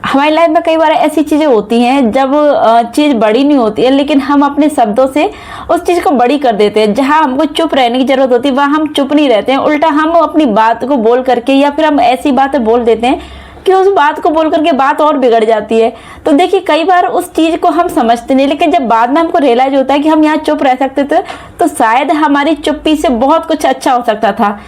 हमारी लाइफ में कई बार ऐसी चीज़ें होती हैं जब चीज़ बड़ी नहीं होती है, लेकिन हम अपने शब्दों से उस चीज़ को बड़ी कर देते हैं। जहां हमको चुप रहने की जरूरत होती है वहां हम चुप नहीं रहते हैं, उल्टा हम अपनी बात को बोल करके या फिर हम ऐसी बातें बोल देते हैं कि उस बात को बोल करके बात और बिगड़ जाती है। तो देखिए कई बार उस चीज़ को हम समझते नहीं, लेकिन जब बाद में हमको रियलाइज होता है कि हम यहाँ चुप रह सकते थे तो शायद हमारी चुप्पी से बहुत कुछ अच्छा हो सकता था।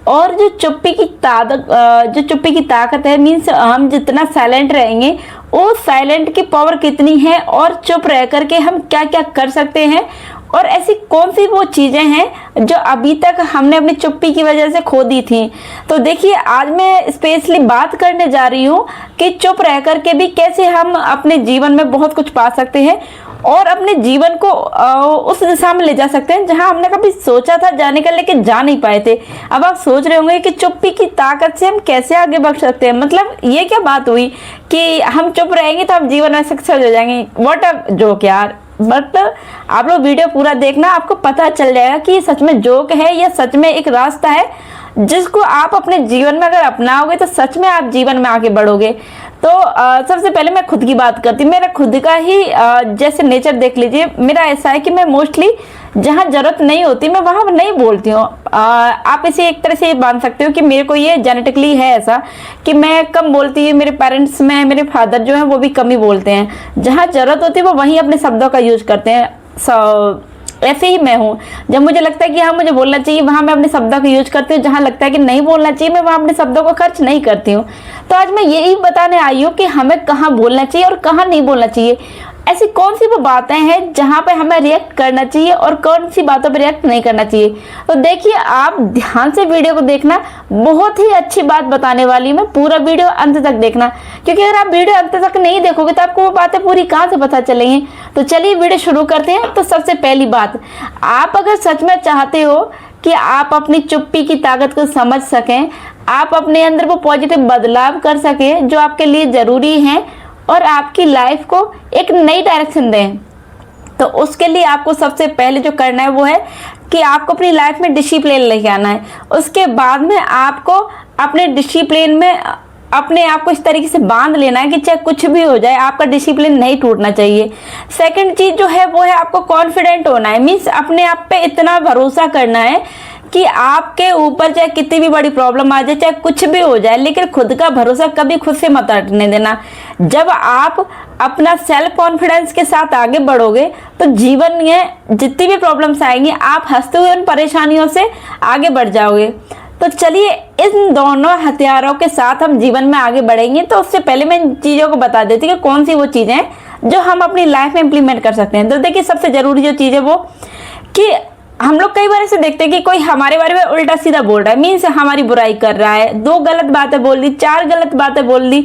और जो चुप्पी की ताकत है, मीन्स हम जितना साइलेंट रहेंगे वो साइलेंट की पावर कितनी है, और चुप रह करके हम क्या क्या कर सकते हैं, और ऐसी कौन सी वो चीज़ें हैं जो अभी तक हमने अपनी चुप्पी की वजह से खो दी थी। तो देखिए आज मैं स्पेशली बात करने जा रही हूँ कि चुप रह करके भी कैसे हम अपने जीवन में बहुत कुछ पा सकते हैं और अपने जीवन को उस दिशा में ले जा सकते हैं जहां हमने कभी सोचा था जाने का, लेकिन जा नहीं पाए थे। अब आप सोच रहे होंगे कि चुप्पी की ताकत से हम कैसे आगे बढ़ सकते हैं, मतलब ये क्या बात हुई कि हम चुप रहेंगे तो हम जीवन में सक्सेस हो जाएंगे। व्हाट अ जोक यार। बट आप लोग वीडियो पूरा देखना, आपको पता चल जाएगा कि ये सच में जोक है या सच में एक रास्ता है जिसको आप अपने जीवन में अगर अपनाओगे तो सच में आप जीवन में आगे बढ़ोगे। तो सबसे पहले मैं खुद की बात करती हूँ। मेरा खुद का ही जैसे नेचर देख लीजिए, मेरा ऐसा है कि मैं मोस्टली जहाँ जरूरत नहीं होती मैं वहाँ नहीं बोलती हूँ। आप इसे एक तरह से मान सकते हो कि मेरे को ये जेनेटिकली है ऐसा कि मैं कम बोलती हूँ। मेरे पेरेंट्स में मेरे फादर जो है वो भी कम ही बोलते हैं। जहाँ जरूरत होती है वो वहीं अपने शब्दों का यूज करते हैं। ऐसे ही मैं हूँ, जब मुझे लगता है कि हाँ मुझे बोलना चाहिए वहाँ मैं अपने शब्दों का यूज करती हूँ, जहाँ लगता है कि नहीं बोलना चाहिए मैं वहाँ अपने शब्दों को खर्च नहीं करती हूँ। तो आज मैं यही बताने आई हूँ कि हमें कहाँ बोलना चाहिए और कहाँ नहीं बोलना चाहिए। ऐसी कौन सी वो बातें हैं जहाँ पे हमें रिएक्ट करना चाहिए और कौन सी बातों पर रिएक्ट नहीं करना चाहिए। तो देखिए आप ध्यान से वीडियो को देखना, बहुत ही अच्छी बात बताने वाली मैं, पूरा वीडियो अंत तक देखना, क्योंकि अगर आप वीडियो अंत तक नहीं देखोगे तो आपको वो बातें पूरी कहाँ से पता चलेंगी। तो चलिए वीडियो शुरू करते हैं। तो सबसे पहली बात, आप अगर सच में चाहते हो कि आप अपनी चुप्पी की ताकत को समझ सकें, आप अपने अंदर वो पॉजिटिव बदलाव कर सकें जो आपके लिए जरूरी है और आपकी लाइफ को एक नई डायरेक्शन दें, तो उसके लिए आपको सबसे पहले जो करना है वो है कि आपको अपनी लाइफ में डिसिप्लिन लेके आना है। उसके बाद में आपको अपने डिसिप्लिन में अपने आप को इस तरीके से बांध लेना है कि चाहे कुछ भी हो जाए आपका डिसिप्लिन नहीं टूटना चाहिए। सेकंड चीज जो है वो है आपको कॉन्फिडेंट होना है, मीन्स अपने आप पे इतना भरोसा करना है कि आपके ऊपर चाहे कितनी भी बड़ी प्रॉब्लम आ जाए, चाहे कुछ भी हो जाए, लेकिन खुद का भरोसा कभी खुद से मत हटने देना। जब आप अपना सेल्फ कॉन्फिडेंस के साथ आगे बढ़ोगे तो जीवन में जितनी भी प्रॉब्लम्स आएंगी आप हंसते हुए उन परेशानियों से आगे बढ़ जाओगे। तो चलिए इन दोनों हथियारों के साथ हम जीवन में आगे बढ़ेंगे। तो उससे पहले मैं इन चीज़ों को बता देती हूँ कि कौन सी वो चीज़ें हैं जो हम अपनी लाइफ में इम्प्लीमेंट कर सकते हैं। तो देखिए सबसे जरूरी जो चीज़ है वो कि हम लोग कई बार ऐसे देखते हैं कि कोई हमारे बारे में उल्टा सीधा बोल रहा है, मीन्स हमारी बुराई कर रहा है, 2 गलत बातें बोल दी, 4 गलत बातें बोल दी।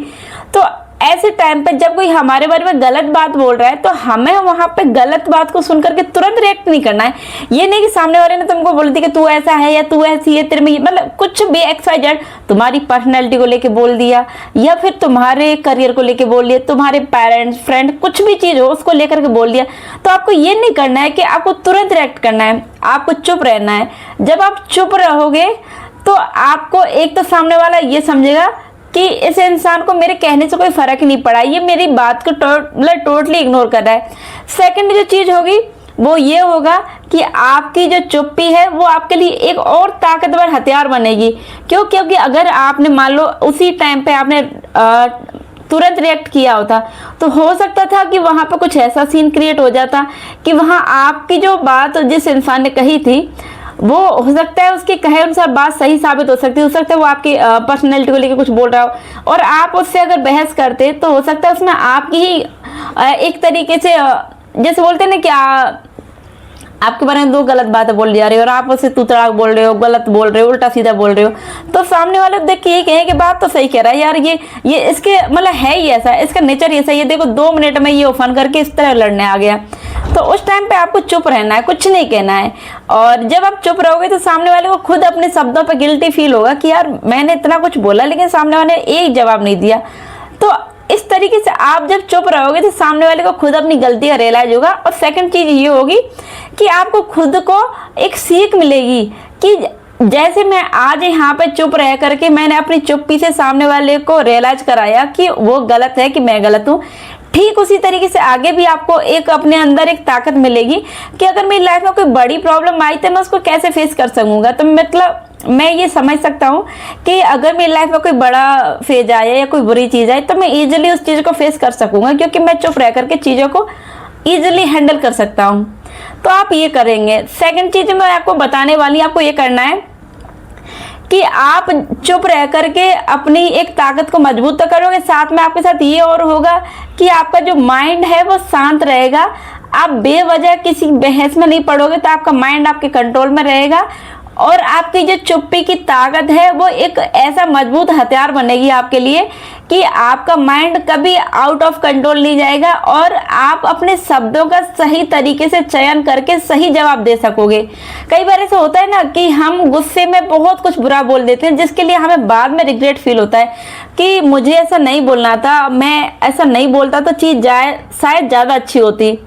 तो ऐसे टाइम पे जब कोई हमारे बारे में गलत बात बोल रहा है तो हमें वहां पे गलत बात को सुन करके तुरंत रिएक्ट नहीं करना है। ये नहीं कि सामने वाले ने तुमको बोल दिया कि तू ऐसा है या तू ऐसी है, तेरे में मतलब कुछ भी XYZ तुम्हारी पर्सनैलिटी को लेके बोल दिया या फिर तुम्हारे करियर को लेके बोल दिया, तुम्हारे पेरेंट्स फ्रेंड कुछ भी चीज हो उसको लेकर के बोल दिया, तो आपको ये नहीं करना है कि आपको तुरंत रिएक्ट करना है, आपको चुप रहना है। जब आप चुप रहोगे तो आपको एक तो सामने वाला ये समझेगा कि इस इंसान को मेरे कहने से कोई फर्क ही नहीं पड़ा, ये मेरी बात को टोटली इग्नोर कर रहा है। सेकंड जो चीज होगी वो ये होगा कि आपकी जो चुप्पी है वो आपके लिए एक और ताकतवर हथियार बनेगी। क्योंकि अगर आपने मान लो उसी टाइम पे आपने तुरंत रिएक्ट किया होता तो हो सकता था कि वहां पर कुछ ऐसा सीन क्रिएट हो जाता कि वहां आपकी जो बात जिस इंसान ने कही थी वो हो सकता है उसके कहे अनुसार बात सही साबित हो सकती है। हो सकता है वो आपकी पर्सनैलिटी को लेकर कुछ बोल रहा हो और आप उससे अगर बहस करते तो हो सकता है उसमें आपकी ही एक तरीके से जैसे बोलते हैं ना कि आपके बारे में 2 गलत बातें बोल जा रहे हो और आप उससे तू तड़ाक बोल रहे हो, गलत बोल रहे हो, उल्टा सीधा बोल रहे हो, तो सामने वाले देख के ये कहे कि बात तो सही कह रहा है यार, ये इसके मतलब है ही ऐसा, इसका नेचर ऐसा ही है, देखो 2 मिनट में ये ओफन करके इस तरह लड़ने आ गया। तो उस टाइम पे आपको चुप रहना है, कुछ नहीं कहना है। और जब आप चुप रहोगे तो सामने वाले को खुद अपने शब्दों पर गिल्टी फील होगा कि यार मैंने इतना कुछ बोला लेकिन सामने वाले ने एक जवाब नहीं दिया। तो इस तरीके से आप जब चुप रहोगे तो सामने वाले को खुद अपनी गलती का रियलाइज होगा। और सेकंड चीज ये होगी कि आपको खुद को एक सीख मिलेगी कि जैसे मैं आज यहाँ पे चुप रह करके मैंने अपनी चुप्पी से सामने वाले को रियलाइज कराया कि वो गलत है कि मैं गलत हूँ, ठीक उसी तरीके से आगे भी आपको एक अपने अंदर एक ताकत मिलेगी कि अगर मेरी लाइफ में कोई बड़ी प्रॉब्लम आई तो मैं उसको कैसे फेस कर सकूंगा। तो मतलब मैं ये समझ सकता हूँ कि अगर मेरी लाइफ में कोई बड़ा फेज आया या कोई बुरी चीज़ आई तो मैं इजीली उस चीज़ को फेस कर सकूंगा, क्योंकि मैं चुप रह करके चीज़ों को ईजिली हैंडल कर सकता हूँ। तो आप ये करेंगे। सेकंड चीज़ मैं आपको बताने वाली, आपको ये करना है कि आप चुप रह करके अपनी एक ताकत को मजबूत तो करोगे, साथ में आपके साथ ये और होगा कि आपका जो माइंड है वो शांत रहेगा। आप बेवजह किसी बहस में नहीं पड़ोगे, तो आपका माइंड आपके कंट्रोल में रहेगा और आपकी जो चुप्पी की ताकत है वो एक ऐसा मजबूत हथियार बनेगी आपके लिए कि आपका माइंड कभी आउट ऑफ कंट्रोल नहीं जाएगा और आप अपने शब्दों का सही तरीके से चयन करके सही जवाब दे सकोगे। कई बार ऐसा होता है ना कि हम गुस्से में बहुत कुछ बुरा बोल देते हैं, जिसके लिए हमें बाद में रिग्रेट फील होता है कि मुझे ऐसा नहीं बोलना था, मैं ऐसा नहीं बोलता तो चीज़ शायद ज़्यादा अच्छी होती।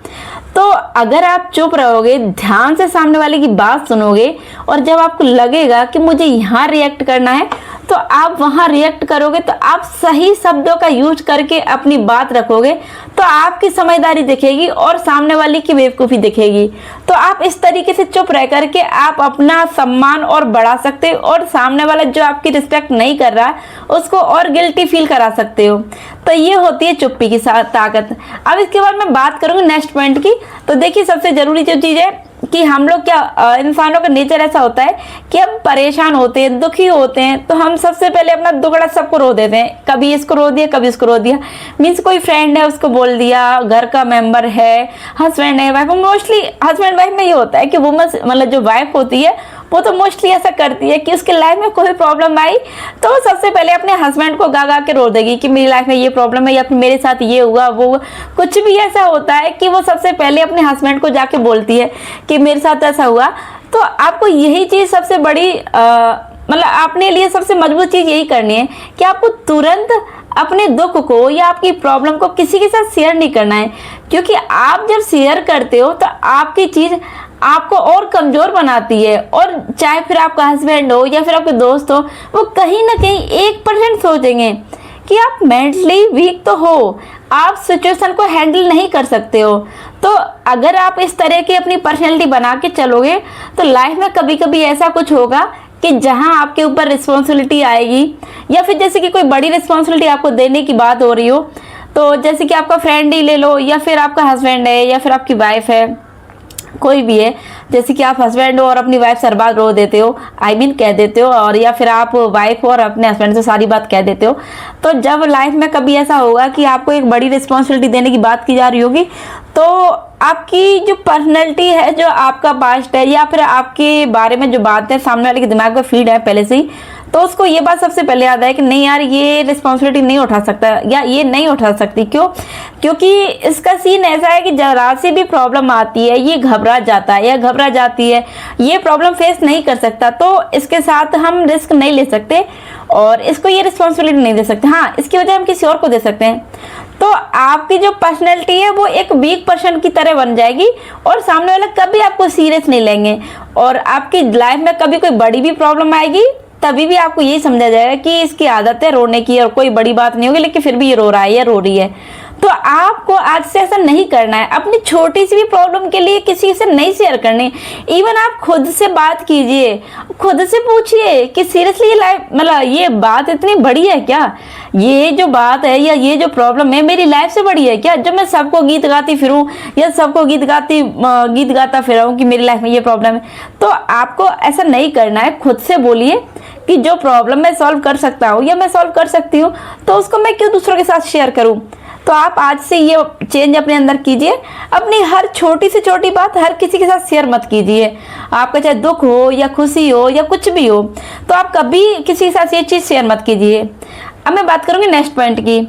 तो अगर आप चुप रहोगे, ध्यान से सामने वाले की बात सुनोगे और जब आपको लगेगा कि मुझे यहाँ रिएक्ट करना है तो आप वहाँ रिएक्ट करोगे, तो आप सही शब्दों का यूज करके अपनी बात रखोगे तो आपकी समझदारी दिखेगी और सामने वाले की बेवकूफ़ी दिखेगी। तो आप इस तरीके से चुप रह करके आप अपना सम्मान और बढ़ा सकते हो और सामने वाला जो आपकी रिस्पेक्ट नहीं कर रहा उसको और गिल्टी फील करा सकते हो। तो ये होती है चुप्पी की ताकत। अब इसके बाद मैं बात करूँगी नेक्स्ट पॉइंट की। तो देखिए, सबसे ज़रूरी जो चीज़ है कि हम लोग क्या, इंसानों का नेचर ऐसा होता है कि हम परेशान होते हैं, दुखी होते हैं, तो हम सबसे पहले अपना दुखड़ा सबको रो देते हैं। कभी इसको रो दिया, कभी इसको रो दिया। मीन्स कोई फ्रेंड है उसको बोल दिया, घर का मेंबर है, हस्बैंड है, वाइफ। मोस्टली हस्बैंड वाइफ में ये होता है कि वुमन मतलब जो वाइफ होती है वो तो मोस्टली ऐसा करती है कि उसके लाइफ में कोई प्रॉब्लम आई तो वो सबसे पहले अपने हस्बैंड को गा गा के रो देगी कि मेरी लाइफ में ये प्रॉब्लम है या फिर मेरे साथ ये हुआ वो हुआ। कुछ भी ऐसा होता है कि वो सबसे पहले अपने हस्बैंड को जाके बोलती है कि मेरे साथ ऐसा हुआ। तो आपको यही चीज़ सबसे बड़ी मतलब अपने लिए सबसे मजबूत चीज़ यही करनी है कि आपको तुरंत अपने दुख को या आपकी प्रॉब्लम को किसी के साथ शेयर नहीं करना है, क्योंकि आप जब शेयर करते हो तो आपकी चीज़ आपको और कमज़ोर बनाती है। और चाहे फिर आपका हस्बैंड हो या फिर आपके दोस्त हो, वो कहीं ना कहीं 1% सोचेंगे कि आप मेंटली वीक तो हो, आप सिचुएशन को हैंडल नहीं कर सकते हो। तो अगर आप इस तरह की अपनी पर्सनैलिटी बना के चलोगे तो लाइफ में कभी कभी ऐसा कुछ होगा कि जहां आपके ऊपर रिस्पॉन्सिबिलिटी आएगी या फिर जैसे कि कोई बड़ी रिस्पॉन्सिबिलिटी आपको देने की बात हो रही हो, तो जैसे कि आपका फ्रेंड ही ले लो या फिर आपका हस्बैंड है या फिर आपकी वाइफ है, कोई भी है, जैसे कि आप हस्बैंड हो और अपनी वाइफ से हर बात रो देते हो, कह देते हो, और या फिर आप वाइफ हो और अपने हस्बैंड से सारी बात कह देते हो। तो जब लाइफ में कभी ऐसा होगा कि आपको एक बड़ी रिस्पॉन्सिबिलिटी देने की बात की जा रही होगी, तो आपकी जो पर्सनैलिटी है, जो आपका पास्ट है या फिर आपके बारे में जो बात है सामने वाले के दिमाग में फीड है पहले से ही, तो उसको ये बात सबसे पहले याद है कि नहीं यार, ये रिस्पॉन्सिबिलिटी नहीं उठा सकता या ये नहीं उठा सकती। क्यों? क्योंकि इसका सीन ऐसा है कि जरा सी भी प्रॉब्लम आती है ये घबरा जाता है या घबरा जाती है, ये प्रॉब्लम फेस नहीं कर सकता, तो इसके साथ हम रिस्क नहीं ले सकते और इसको ये रिस्पॉन्सिबिलिटी नहीं दे सकते। हाँ, इसकी वजह हम किसी और को दे सकते हैं। तो आपकी जो पर्सनैलिटी है वो एक वीक पर्सन की तरह बन जाएगी और सामने वाले कभी आपको सीरियस नहीं लेंगे, और आपकी लाइफ में कभी कोई बड़ी भी प्रॉब्लम आएगी तभी भी आपको यही समझा जाएगा कि इसकी आदत है रोने की और कोई बड़ी बात नहीं होगी, लेकिन फिर भी ये रो रहा है या रो रही है। तो आपको आज से ऐसा नहीं करना है, अपनी छोटी सी भी प्रॉब्लम के लिए किसी से नहीं शेयर करनी। इवन आप खुद से बात कीजिए, खुद से पूछिए कि सीरियसली ये लाइफ मतलब ये बात इतनी बड़ी है क्या, ये जो बात है या ये जो प्रॉब्लम है मेरी लाइफ से बड़ी है क्या, जो मैं सबको गीत गाती फिरूं या सबको गीत गाता फिरूं कि मेरी लाइफ में ये प्रॉब्लम है। तो आपको ऐसा नहीं करना है, खुद से बोलिए कि जो प्रॉब्लम मैं सॉल्व कर सकता हूँ या मैं सॉल्व कर सकती हूँ तो उसको मैं क्यों दूसरों के साथ शेयर करूँ। तो आप आज से ये चेंज अपने अंदर कीजिए, अपनी हर छोटी से छोटी बात हर किसी के साथ शेयर मत कीजिए। आपका चाहे दुख हो या खुशी हो या कुछ भी हो, तो आप कभी किसी के साथ ये चीज़ शेयर मत कीजिए। अब मैं बात करूँगी नेक्स्ट पॉइंट की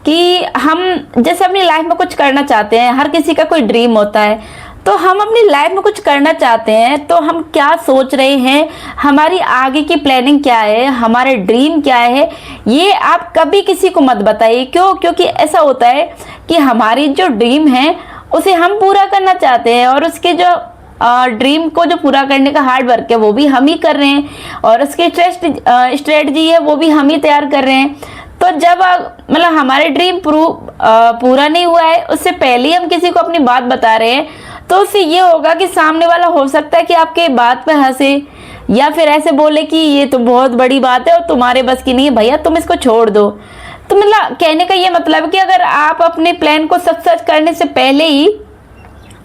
कि हम जैसे अपनी लाइफ में कुछ करना चाहते हैं, हर किसी का कोई ड्रीम होता है, तो हम अपनी लाइफ में कुछ करना चाहते हैं तो हम क्या सोच रहे हैं, हमारी आगे की प्लानिंग क्या है, हमारे ड्रीम क्या है, ये आप कभी किसी को मत बताइए। क्यों? क्योंकि ऐसा होता है कि हमारी जो ड्रीम है उसे हम पूरा करना चाहते हैं और उसके जो ड्रीम को जो पूरा करने का हार्ड वर्क है वो भी हम ही कर रहे हैं, और उसकी स्ट्रेटजी है वो भी हम ही तैयार कर रहे हैं। तो जब मतलब हमारे ड्रीम पूरा नहीं हुआ है, उससे पहले हम किसी को अपनी बात बता रहे हैं, तो उससे ये होगा कि सामने वाला हो सकता है कि आपके बात पे हंसे, या फिर ऐसे बोले कि ये तो बहुत बड़ी बात है और तुम्हारे बस की नहीं है भैया, तुम इसको छोड़ दो। तो मतलब कहने का ये मतलब है कि अगर आप अपने प्लान को सक्सेस करने से पहले ही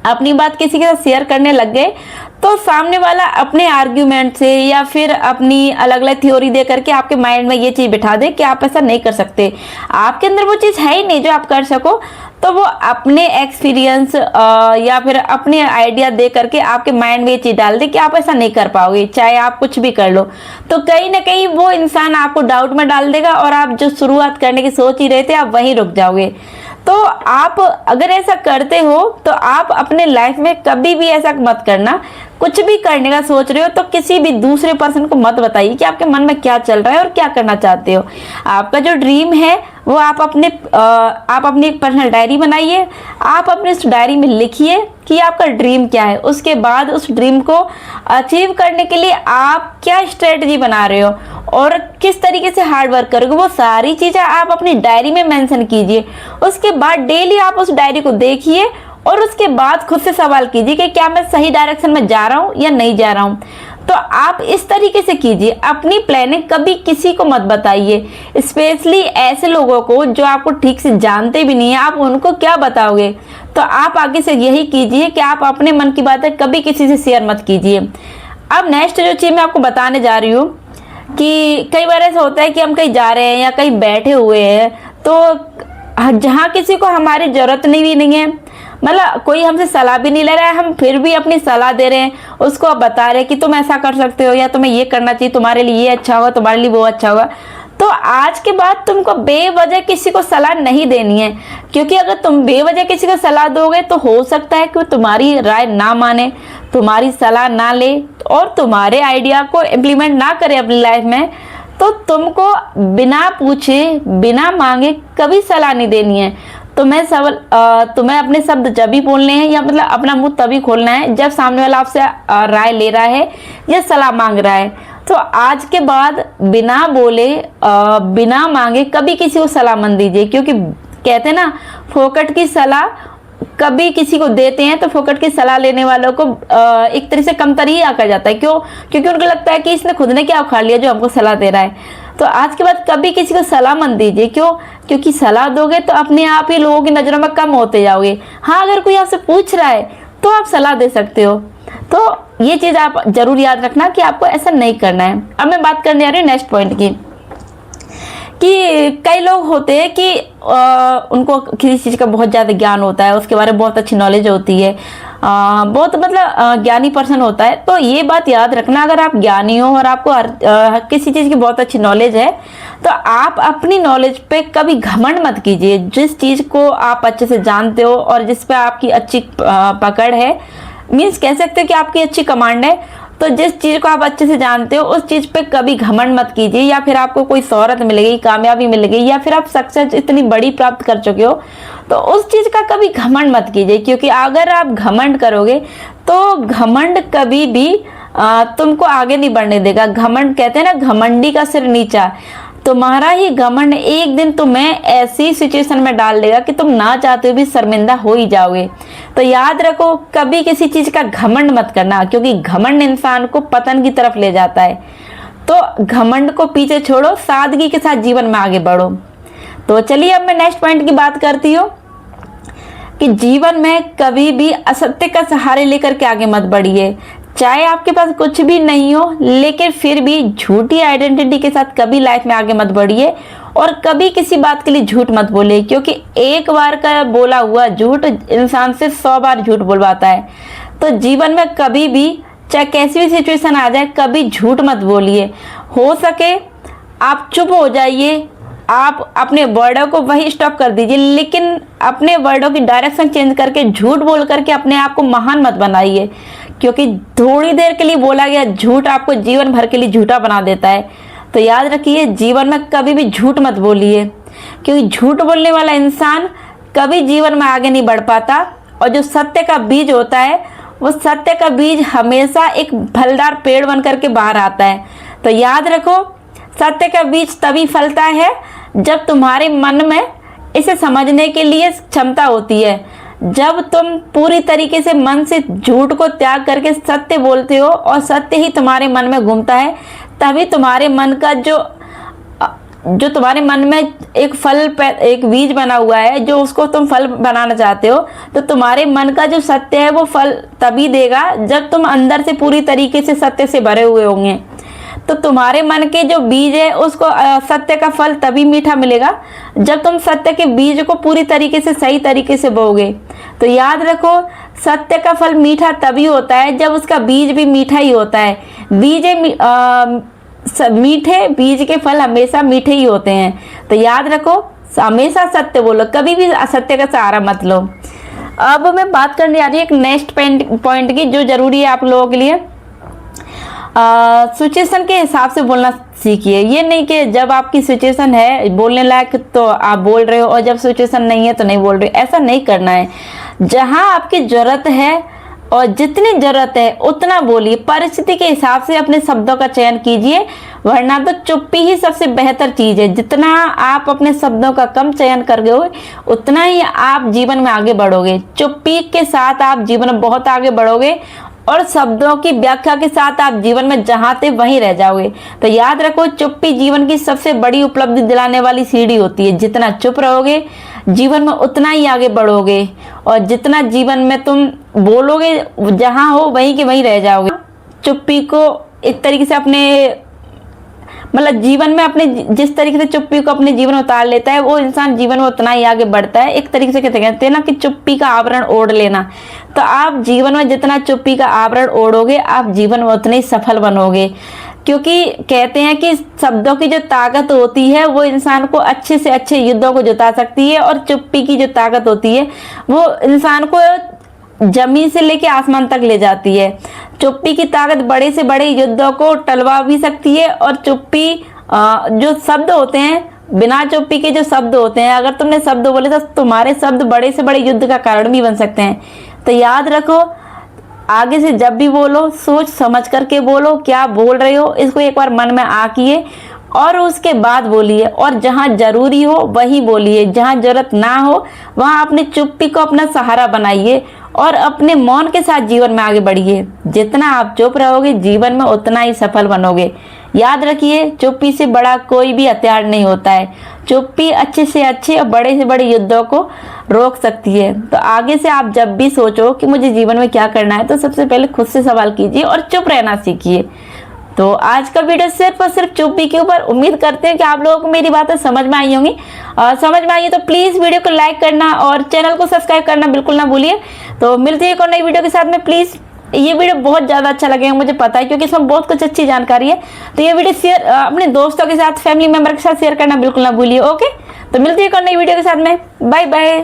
अपनी बात किसी के साथ शेयर करने लग गए, तो सामने वाला अपने आर्ग्यूमेंट से या फिर अपनी अलग अलग थ्योरी दे करके आपके माइंड में ये चीज़ बिठा दे कि आप ऐसा नहीं कर सकते, आपके अंदर वो चीज़ है ही नहीं जो आप कर सको। तो वो अपने एक्सपीरियंस या फिर अपने आइडिया दे करके आपके माइंड में ये चीज़ डाल दे कि आप ऐसा नहीं कर पाओगे, चाहे आप कुछ भी कर लो। तो कहीं ना कहीं वो इंसान आपको डाउट में डाल देगा, और आप जो शुरुआत करने की सोच ही रहे थे आप वहीं रुक जाओगे। तो आप अगर ऐसा करते हो तो आप अपने लाइफ में कभी भी ऐसा मत करना। कुछ भी करने का सोच रहे हो तो किसी भी दूसरे पर्सन को मत बताइए कि आपके मन में क्या चल रहा है और क्या करना चाहते हो। आपका जो ड्रीम है वो आप अपनी एक पर्सनल डायरी बनाइए, आप अपने उस डायरी में लिखिए कि आपका ड्रीम क्या है। उसके बाद उस ड्रीम को अचीव करने के लिए आप क्या स्ट्रेटजी बना रहे हो और किस तरीके से हार्ड वर्क करोगे, वो सारी चीज़ें आप अपनी डायरी में मेंशन कीजिए। उसके बाद डेली आप उस डायरी को देखिए और उसके बाद खुद से सवाल कीजिए कि क्या मैं सही डायरेक्शन में जा रहा हूँ या नहीं जा रहा हूँ। तो आप इस तरीके से कीजिए, अपनी प्लानिंग कभी किसी को मत बताइए, स्पेशली ऐसे लोगों को जो आपको ठीक से जानते भी नहीं है, आप उनको क्या बताओगे। तो आप आगे से यही कीजिए कि आप अपने मन की बातें कभी किसी से शेयर मत कीजिए। अब नेक्स्ट जो चीज़ मैं आपको बताने जा रही हूँ कि कई बार ऐसा होता है कि हम कहीं जा रहे हैं या कहीं बैठे हुए हैं, तो जहाँ किसी को हमारी ज़रूरत नहीं है, मतलब कोई हमसे सलाह भी नहीं ले रहा है, हम फिर भी अपनी सलाह दे रहे हैं, उसको आप बता रहे हैं कि तुम ऐसा कर सकते हो या तुम्हें ये करना चाहिए, तुम्हारे लिए ये अच्छा होगा, तुम्हारे लिए वो अच्छा होगा। तो आज के बाद तुमको बेवजह किसी को सलाह नहीं देनी है, क्योंकि अगर तुम बेवजह किसी को सलाह दोगे तो हो सकता है कि वो तुम्हारी राय ना माने, तुम्हारी सलाह ना ले और तुम्हारे आइडिया को इम्प्लीमेंट ना करे अपनी लाइफ में। तो तुमको बिना पूछे बिना मांगे कभी सलाह नहीं देनी है। तुम्हें अपने शब्द जब भी बोलने हैं, या मतलब अपना मुंह तभी खोलना है जब सामने वाला आपसे राय ले रहा है या सलाह मांग रहा है। तो आज के बाद बिना बोले बिना मांगे कभी किसी को सलाह मत दीजिए, क्योंकि कहते हैं ना, फोकट की सलाह कभी किसी को देते हैं तो फोकट की सलाह लेने वालों को एक तरह से कमतर ही आकर जाता है। क्यों? क्योंकि उनको लगता है कि इसने खुद ने क्या उखाड़ लिया जो हमको सलाह दे रहा है। तो आज के बाद कभी किसी को सलाह मत दीजिए। क्यों? क्योंकि सलाह दोगे तो अपने आप ही लोगों की नज़रों में कम होते जाओगे। हाँ, अगर कोई आपसे पूछ रहा है तो आप सलाह दे सकते हो। तो ये चीज़ आप जरूर याद रखना कि आपको ऐसा नहीं करना है। अब मैं बात करने आ रही हूँ नेक्स्ट पॉइंट की, कि कई लोग होते हैं कि उनको किसी चीज़ का बहुत ज़्यादा ज्ञान होता है, उसके बारे में बहुत अच्छी नॉलेज होती है, बहुत मतलब ज्ञानी पर्सन होता है। तो ये बात याद रखना, अगर आप ज्ञानी हो और आपको किसी चीज़ की बहुत अच्छी नॉलेज है तो आप अपनी नॉलेज पे कभी घमंड मत कीजिए। जिस चीज़ को आप अच्छे से जानते हो और जिस पे आपकी अच्छी पकड़ है, मीन्स कह सकते हो कि आपकी अच्छी कमांड है, तो जिस चीज़ को आप अच्छे से जानते हो उस चीज़ पे कभी घमंड मत कीजिए। या फिर आपको कोई शोहरत मिलेगी, कामयाबी मिलेगी, या फिर आप सक्सेस इतनी बड़ी प्राप्त कर चुके हो, तो उस चीज़ का कभी घमंड मत कीजिए। क्योंकि अगर आप घमंड करोगे तो घमंड कभी भी तुमको आगे नहीं बढ़ने देगा। घमंड कहते हैं ना, घमंडी का सिर नीचा। तुम्हारा ही घमंड एक दिन तुम्हें ऐसी सिचुएशन में डाल देगा कि तुम ना चाहते हुए भी शर्मिंदा हो ही जाओगे। तो याद रखो, कभी किसी चीज़ का घमंड मत करना, क्योंकि घमंड इंसान को पतन की तरफ ले जाता है। तो घमंड को पीछे छोड़ो, सादगी के साथ जीवन में आगे बढ़ो। तो चलिए अब मैं नेक्स्ट पॉइंट की बात करती हूँ कि जीवन में कभी भी असत्य का सहारे लेकर के आगे मत बढ़िए। चाहे आपके पास कुछ भी नहीं हो, लेकिन फिर भी झूठी आइडेंटिटी के साथ कभी लाइफ में आगे मत बढ़िए और कभी किसी बात के लिए झूठ मत बोलिए, क्योंकि एक बार का बोला हुआ झूठ इंसान से 100 बार झूठ बोलवाता है। तो जीवन में कभी भी, चाहे कैसी भी सिचुएशन आ जाए, कभी झूठ मत बोलिए। हो सके आप चुप हो जाइए, आप अपने वर्डों को वही स्टॉप कर दीजिए, लेकिन अपने वर्डों की डायरेक्शन चेंज करके झूठ बोल करके अपने आप को महान मत बनाइए, क्योंकि थोड़ी देर के लिए बोला गया झूठ आपको जीवन भर के लिए झूठा बना देता है। तो याद रखिए, जीवन में कभी भी झूठ मत बोलिए, क्योंकि झूठ बोलने वाला इंसान कभी जीवन में आगे नहीं बढ़ पाता। और जो सत्य का बीज होता है वो सत्य का बीज हमेशा एक फलदार पेड़ बन करके बाहर आता है। तो याद रखो, सत्य का बीज तभी फलता है जब तुम्हारे मन में इसे समझने के लिए क्षमता होती है। जब तुम पूरी तरीके से मन से झूठ को त्याग करके सत्य बोलते हो और सत्य ही तुम्हारे मन में घूमता है, तभी तुम्हारे मन का जो तुम्हारे मन में एक बीज बना हुआ है, जो उसको तुम फल बनाना चाहते हो, तो तुम्हारे मन का जो सत्य है वो फल तभी देगा जब तुम अंदर से पूरी तरीके से सत्य से भरे हुए होंगे। तो तुम्हारे मन के जो बीज है उसको सत्य का फल तभी मीठा मिलेगा जब तुम सत्य के बीज को पूरी तरीके से सही तरीके से बोओगे। तो याद रखो, सत्य का फल मीठा तभी होता है जब उसका बीज भी मीठा ही होता है। मीठे बीज के फल हमेशा मीठे ही होते हैं। तो याद रखो, हमेशा सत्य बोलो, कभी भी असत्य का सहारा मत लो। अब मैं बात करने जा रही हूँ एक नेक्स्ट पॉइंट की, जो जरूरी है आप लोगों के लिए। सिचुएशन के हिसाब से बोलना सीखिए। ये नहीं कि जब आपकी सिचुएशन है बोलने लायक तो आप बोल रहे हो और जब सिचुएशन नहीं है तो नहीं बोल रहे हो, ऐसा नहीं करना है। जहां आपकी जरूरत है और जितनी जरूरत है उतना बोलिए। परिस्थिति के हिसाब से अपने शब्दों का चयन कीजिए, वरना तो चुप्पी ही सबसे बेहतर चीज है। जितना आप अपने शब्दों का कम चयन करोगे उतना ही आप जीवन में आगे बढ़ोगे। चुप्पी के साथ आप जीवन में बहुत आगे बढ़ोगे और शब्दों की व्याख्या के साथ आप जीवन में जहां थे वहीं रह जाओगे। तो याद रखो, चुप्पी जीवन की सबसे बड़ी उपलब्धि दिलाने वाली सीढ़ी होती है। जितना चुप रहोगे जीवन में उतना ही आगे बढ़ोगे, और जितना जीवन में तुम बोलोगे जहां हो वहीं के वहीं रह जाओगे। चुप्पी को एक तरीके से अपने मतलब जीवन में अपने जिस तरीके से चुप्पी को अपने जीवन में उतार लेता है, वो इंसान जीवन में उतना ही आगे बढ़ता है। एक तरीके से कहते हैं ना कि चुप्पी का आवरण ओढ़ लेना। तो आप जीवन में जितना चुप्पी का आवरण ओढ़ोगे आप जीवन में उतने ही सफल बनोगे। क्योंकि कहते हैं कि शब्दों की जो ताकत होती है वो इंसान को अच्छे से अच्छे युद्धों को जिता सकती है, और चुप्पी की जो ताकत होती है वो इंसान को जमीन से लेके आसमान तक ले जाती है। चुप्पी की ताकत बड़े से बड़े युद्धों को टलवा भी सकती है, और चुप्पी जो शब्द होते हैं, बिना चुप्पी के जो शब्द होते हैं, अगर तुमने शब्द बोले तो तुम्हारे शब्द बड़े से बड़े युद्ध का कारण भी बन सकते हैं। तो याद रखो, आगे से जब भी बोलो सोच समझ करके बोलो। क्या बोल रहे हो इसको एक बार मन में आकिए और उसके बाद बोलिए, और जहां जरूरी हो वही बोलिए। जहां जरूरत ना हो वहां अपनी चुप्पी को अपना सहारा बनाइए और अपने मौन के साथ जीवन में आगे बढ़िए। जितना आप चुप रहोगे जीवन में उतना ही सफल बनोगे। याद रखिए, चुप्पी से बड़ा कोई भी हथियार नहीं होता है। चुप्पी अच्छे से अच्छे और बड़े से बड़े युद्धों को रोक सकती है। तो आगे से आप जब भी सोचो कि मुझे जीवन में क्या करना है, तो सबसे पहले खुद से सवाल कीजिए और चुप रहना सीखिए। तो आज का वीडियो सिर्फ और सिर्फ चुप्पी के ऊपर। उम्मीद करते हैं कि आप लोगों को मेरी बातें समझ में आई होंगी। समझ में आई है तो प्लीज वीडियो को लाइक करना और चैनल को सब्सक्राइब करना बिल्कुल ना भूलिए। तो मिलती है एक और नई वीडियो के साथ में। प्लीज ये वीडियो बहुत ज़्यादा अच्छा लगेगा, मुझे पता है, क्योंकि इसमें बहुत कुछ अच्छी जानकारी है। तो ये वीडियो शेयर अपने दोस्तों के साथ, फैमिली मेंबर के साथ शेयर करना बिल्कुल ना भूलिए। ओके, तो मिलती है एक और नई वीडियो के साथ में। Bye bye.